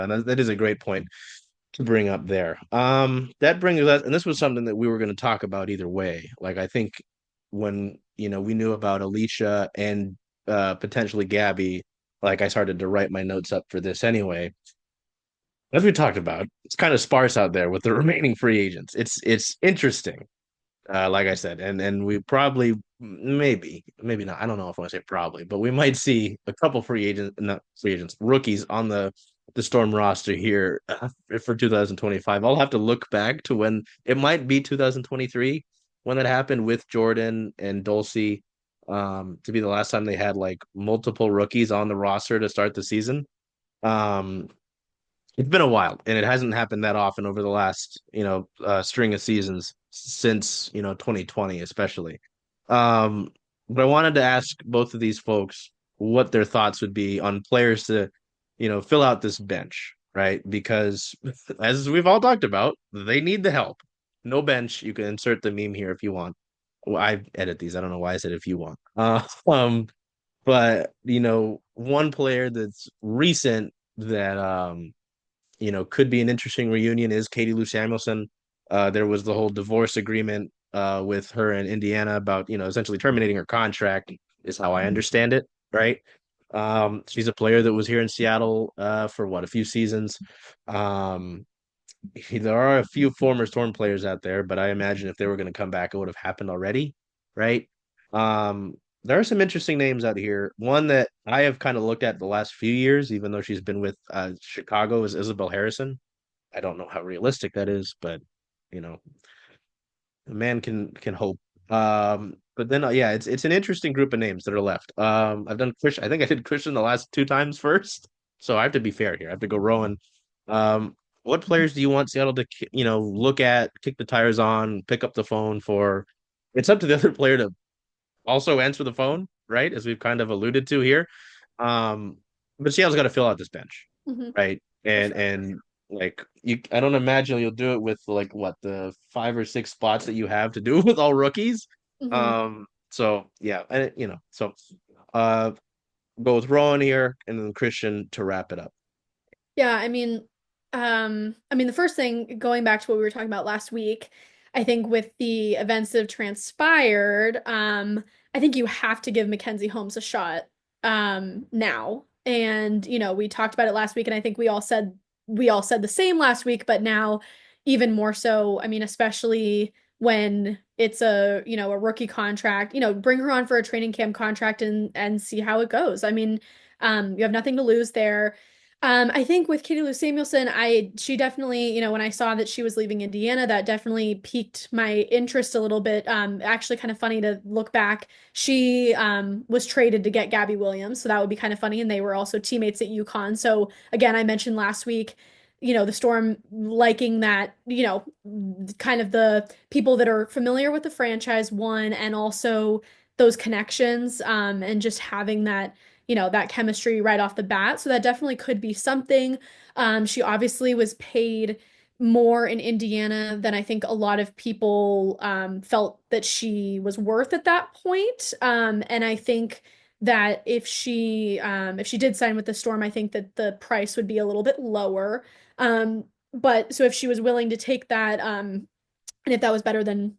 And that is a great point to bring up there. That brings us, and this was something that we were going to talk about either way. Like I think when we knew about Alicia and potentially Gabby, like I started to write my notes up for this anyway. As we talked about, it's kind of sparse out there with the remaining free agents. It's interesting, like I said, and we probably maybe not. I don't know if I want to say probably, but we might see a couple free agents, not free agents, rookies on the Storm roster here for 2025. I'll have to look back to when it might be 2023 when that happened with Jordan and Dulcie, to be the last time they had like multiple rookies on the roster to start the season. Um, it's been a while, and it hasn't happened that often over the last, string of seasons since, 2020, especially. Um, but I wanted to ask both of these folks what their thoughts would be on players to, fill out this bench, right? Because as we've all talked about, they need the help. No bench. You can insert the meme here if you want. Well, I edit these. I don't know why I said if you want. But one player that's recent that could be an interesting reunion is Katie Lou Samuelson. There was the whole divorce agreement with her in Indiana about, essentially terminating her contract, is how I understand it, right? She's a player that was here in Seattle for what, a few seasons. Um, there are a few former Storm players out there, but I imagine if they were going to come back, it would have happened already, right? Um, there are some interesting names out here. One that I have kind of looked at the last few years, even though she's been with Chicago, is Isabel Harrison. I don't know how realistic that is, but you know, a man can hope. But then yeah, it's an interesting group of names that are left. I've done Christian. I think I did Christian the last two times first, so I have to be fair here. I have to go Rowan. What players do you want Seattle to look at, kick the tires on, pick up the phone for? It's up to the other player to also answer the phone, right? As we've kind of alluded to here. Um, but Seattle's got to fill out this bench, Hmm. right? For And sure. and like I don't imagine you'll do it with like what the five or six spots that you have to do with all rookies. Hmm. So yeah, and uh, go with Rowan here and then Christian to wrap it up. Yeah, I mean the first thing, going back to what we were talking about last week, I think with the events that have transpired, I think you have to give Mackenzie Holmes a shot now. And we talked about it last week, and I think we all said the same last week, but now even more so. I mean, especially when it's a rookie contract, bring her on for a training camp contract and see how it goes. I mean, you have nothing to lose there. I think with Katie Lou Samuelson, she definitely, when I saw that she was leaving Indiana, that definitely piqued my interest a little bit. Actually kind of funny to look back. She was traded to get Gabby Williams, so that would be kind of funny. And they were also teammates at UConn. So again, I mentioned last week, the Storm liking that, kind of the people that are familiar with the franchise, one, and also those connections, and just having that chemistry right off the bat. So that definitely could be something. She obviously was paid more in Indiana than I think a lot of people felt that she was worth at that point. And I think that if she did sign with the Storm, I think that the price would be a little bit lower. But so if she was willing to take that, and if that was better than,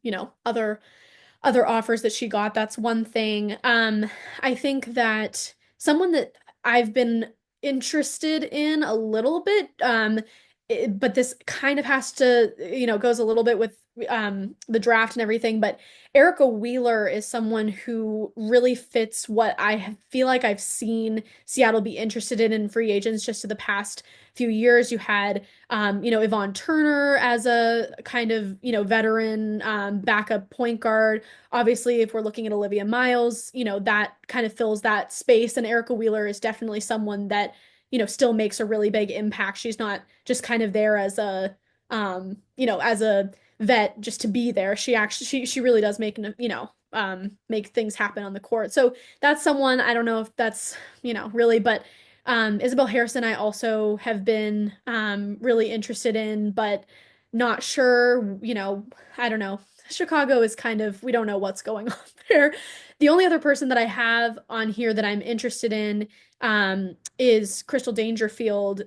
other offers that she got. That's one thing. I think that someone that I've been interested in a little bit, but this kind of has to, goes a little bit with the draft and everything. But Erica Wheeler is someone who really fits what feel like I've seen Seattle be interested in free agents just to the past few years. You had Yvonne Turner as a kind of, veteran backup point guard. Obviously, if we're looking at Olivia Miles, that kind of fills that space. And Erica Wheeler is definitely someone that, still makes a really big impact. She's not just kind of there as a vet just to be there. She really does make things happen on the court. So that's someone. I don't know if that's, really, but Isabel Harrison, I also have been really interested in, but not sure, I don't know. Chicago is kind of, we don't know what's going on there. The only other person that I have on here that I'm interested in, is Crystal Dangerfield.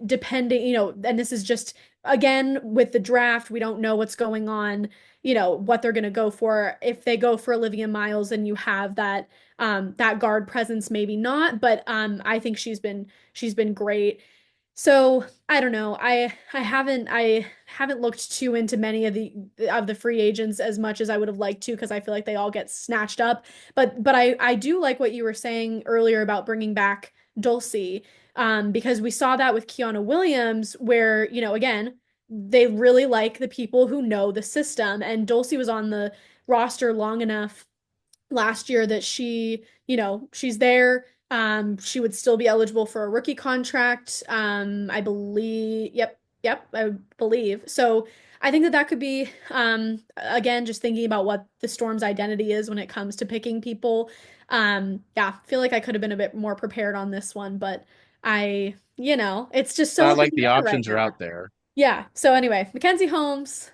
Depending, and this is just again with the draft, we don't know what's going on, what they're going to go for. If they go for Olivia Miles, and you have that guard presence, maybe not, but I think she's been great. So I don't know. I haven't looked too into many of the free agents as much as I would have liked to, because I feel like they all get snatched up. But I do like what you were saying earlier about bringing back Dulcie, because we saw that with Kiana Williams, where again they really like the people who know the system, and Dulcie was on the roster long enough last year that she's there. She would still be eligible for a rookie contract. I believe. Yep, yep, I believe. So I think that could be, again, just thinking about what the Storm's identity is when it comes to picking people. Yeah, I feel like I could have been a bit more prepared on this one, but it's just so Not up in like the the air right options are now. out there. Yeah. So anyway, Mackenzie Holmes,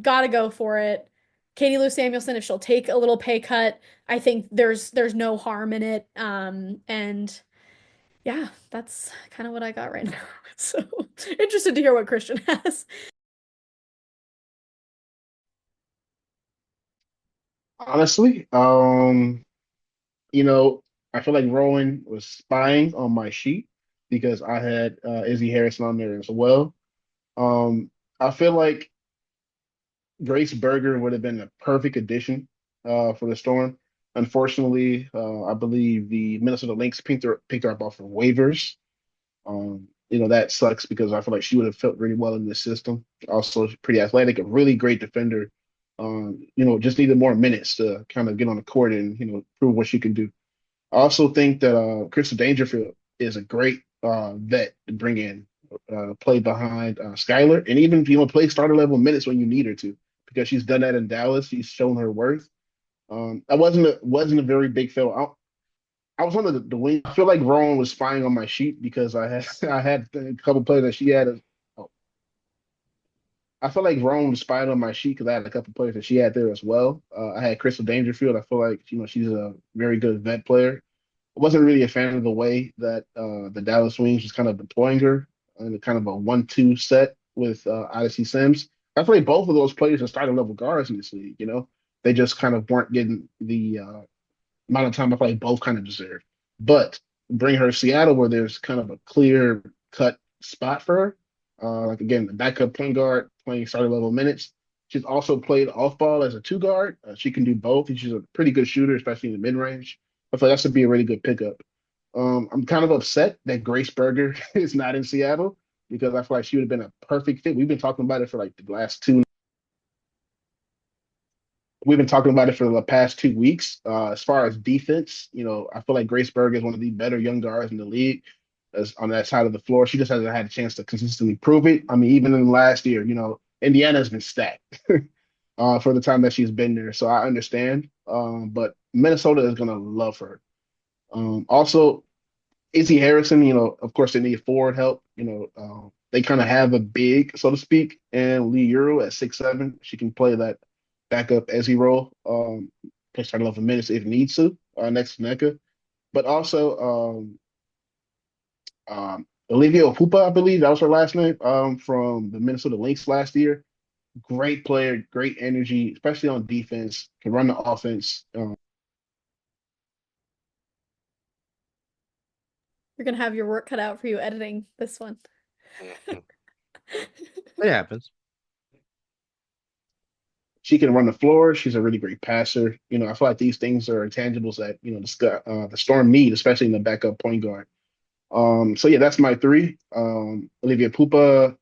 gotta go for it. Katie Lou Samuelson, if she'll take a little pay cut, I think there's no harm in it. And yeah, that's kind of what I got right now. So interested to hear what Christian has. Honestly, you know, I feel like Rowan was spying on my sheet because I had Izzy Harrison on there as well. I feel like Grace Berger would have been a perfect addition for the Storm. Unfortunately, I believe the Minnesota Lynx picked her up off of waivers. That sucks because I feel like she would have fit really well in this system. Also, she's pretty athletic, a really great defender. Just needed more minutes to kind of get on the court and prove what she can do. I also think that Crystal Dangerfield is a great vet to bring in, play behind Skylar, and even play starter level minutes when you need her to, because she's done that in Dallas. She's shown her worth. I wasn't a very big fan. I was on the wing. I feel like Rowan was spying on my sheet because I had I had a couple players that she had. Oh, I feel like Rowan was spying on my sheet because I had a couple players that she had there as well. I had Crystal Dangerfield. I feel like she's a very good vet player. I wasn't really a fan of the way that the Dallas Wings was kind of deploying her in a kind of a 1-2 set with Odyssey Sims. I feel like both of those players are starting level guards in this league. They just kind of weren't getting the amount of time I feel like both kind of deserve. But bring her to Seattle where there's kind of a clear cut spot for her. Like again, the backup point guard playing starter level minutes. She's also played off ball as a two guard. She can do both. She's a pretty good shooter, especially in the mid range. I feel like that should be a really good pickup. I'm kind of upset that Grace Berger is not in Seattle because I feel like she would have been a perfect fit. We've been talking about it for like the last two. We've been talking about it for the past 2 weeks. As far as defense, I feel like Grace Berger is one of the better young guards in the league as on that side of the floor. She just hasn't had a chance to consistently prove it. I mean, even in the last year, Indiana's been stacked for the time that she's been there. So I understand. But Minnesota is going to love her. Also, Izzy Harrison, of course, they need forward help. They kind of have a big, so to speak, and Lee Euro at 6'7". She can play that backup Ezzy role, play start 11 minutes if needs to, next to Neka. But also, Olivia Opupa, I believe that was her last name, from the Minnesota Lynx last year. Great player, great energy, especially on defense, can run the offense. You're gonna have your work cut out for you editing this one. Mhm. It happens. She can run the floor. She's a really great passer. I feel like these things are intangibles that the Storm need, especially in the backup point guard. So yeah, that's my three. Olivia Pupa,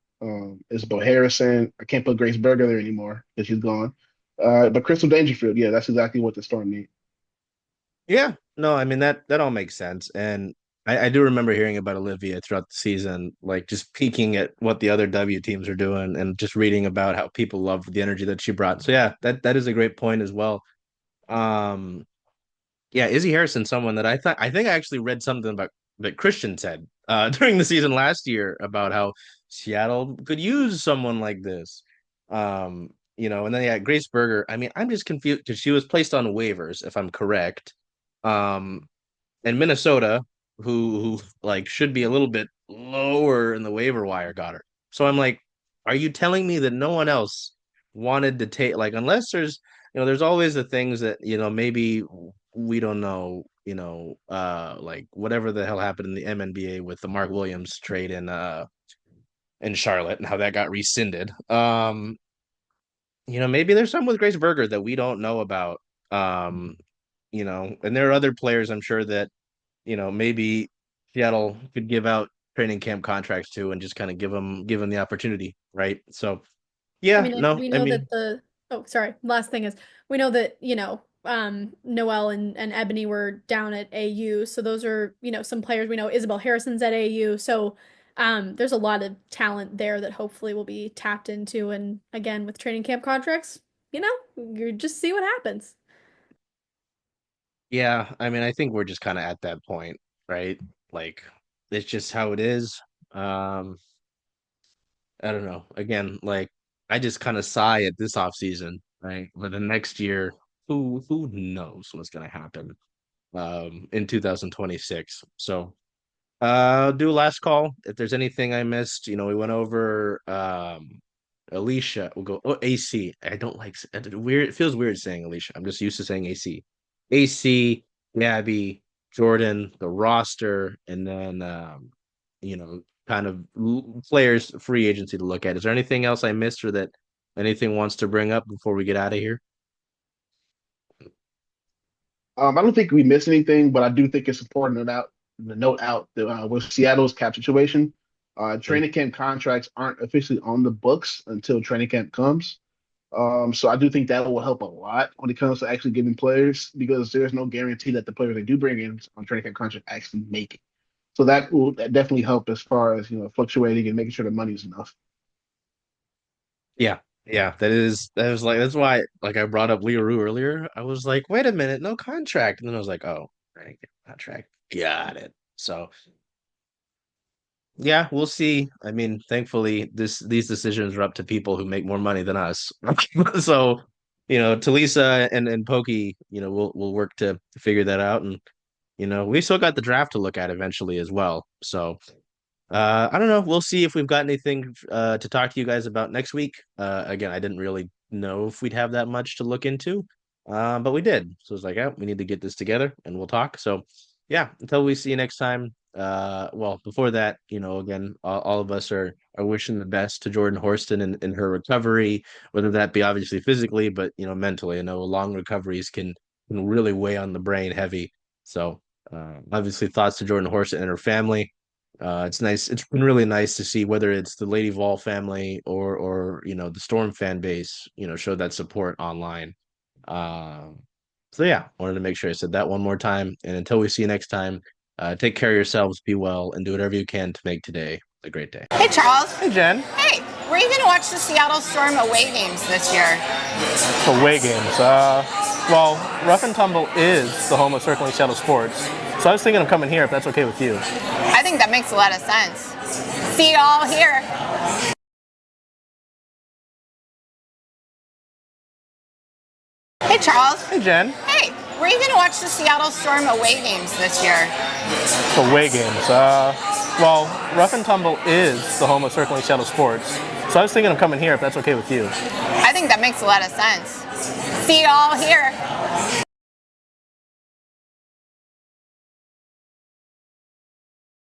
Isabel Harrison. I can't put Grace Berger there anymore because she's gone. But Crystal Dangerfield, yeah, that's exactly what the Storm need. Yeah, no, I mean that all makes sense, and I do remember hearing about Olivia throughout the season, like just peeking at what the other W teams are doing, and just reading about how people love the energy that she brought. So yeah, that is a great point as well. Um, yeah, Izzy Harrison, someone that I think I actually read something about that Christian said during the season last year about how Seattle could use someone like this. And then yeah, Grace Berger. I mean, I'm just confused because she was placed on waivers, if I'm correct. Um, in Minnesota. who like should be a little bit lower in the waiver wire got her. So I'm like, are you telling me that no one else wanted to take, like, unless there's, there's always the things that, maybe we don't know, like whatever the hell happened in the MNBA with the Mark Williams trade in Charlotte and how that got rescinded. Maybe there's some with Grace Berger that we don't know about. Um, and there are other players I'm sure that, maybe Seattle could give out training camp contracts to and just kind of give them the opportunity, right? So I yeah, mean, and no, we I know mean, that oh, sorry, last thing is we know that, Noel and Ebony were down at AU. So those are, some players we know. Isabel Harrison's at AU. So there's a lot of talent there that hopefully will be tapped into. And again, with training camp contracts, you just see what happens. yeah, I mean, I think we're just kind of at that point, right? Like it's just how it is. Um, I don't know. Again, like I just kind of sigh at this off season, right? But the next year, who knows what's gonna happen in 2026. So do a last call. If there's anything I missed, we went over Alicia. We'll go AC. I don't like weird. It feels weird saying Alicia. I'm just used to saying AC. AC, Gabby, Jordan, the roster, and then kind of players free agency to look at. Is there anything else I missed or that anything wants to bring up before we get out of here? I don't think we missed anything, but I do think it's important to note out that with Seattle's cap situation, Mhm. training camp contracts aren't officially on the books until training camp comes. So I do think that will help a lot when it comes to actually giving players because there's no guarantee that the players they do bring in on training camp contract actually make it. So that definitely help as far as fluctuating and making sure the money's enough. Yeah, yeah, that is like that's why like I brought up Leroux earlier. I was like, wait a minute, no contract, and then I was like, oh, right, contract, got it. So yeah, we'll see. I mean, thankfully, these decisions are up to people who make more money than us. So, Talisa and Pokey, we'll work to figure that out, and we still got the draft to look at eventually as well. So I don't know. We'll see if we've got anything to talk to you guys about next week. Again, I didn't really know if we'd have that much to look into, but we did. So it's like, yeah, we need to get this together and we'll talk. So yeah, until we see you next time. Well, before that, again, all of us are wishing the best to Jordan Horston in her recovery, whether that be obviously physically, but mentally. I know long recoveries can really weigh on the brain heavy. So obviously, thoughts to Jordan Horston and her family. It's nice. It's been really nice to see whether it's the Lady Vol family or the Storm fan base, show that support online. Um, so yeah, wanted to make sure I said that one more time. And until we see you next time, take care of yourselves, be well, and do whatever you can to make today a great day. Hey, Charles. Hey, Jen. Hey, were you going to watch the Seattle Storm away games this year? Away games. Well, Rough and Tumble is the home of Circling Seattle Sports, so I was thinking of coming here if that's okay with you. I think that makes a lot of sense. See you all here. Hey, Charles. Hey, Jen. Hey, were you going to watch the Seattle Storm away games this year? Away games. Well, Rough and Tumble is the home of Circling Seattle Sports, so I was thinking of coming here if that's okay with you. I think that makes a lot of sense. See you all here.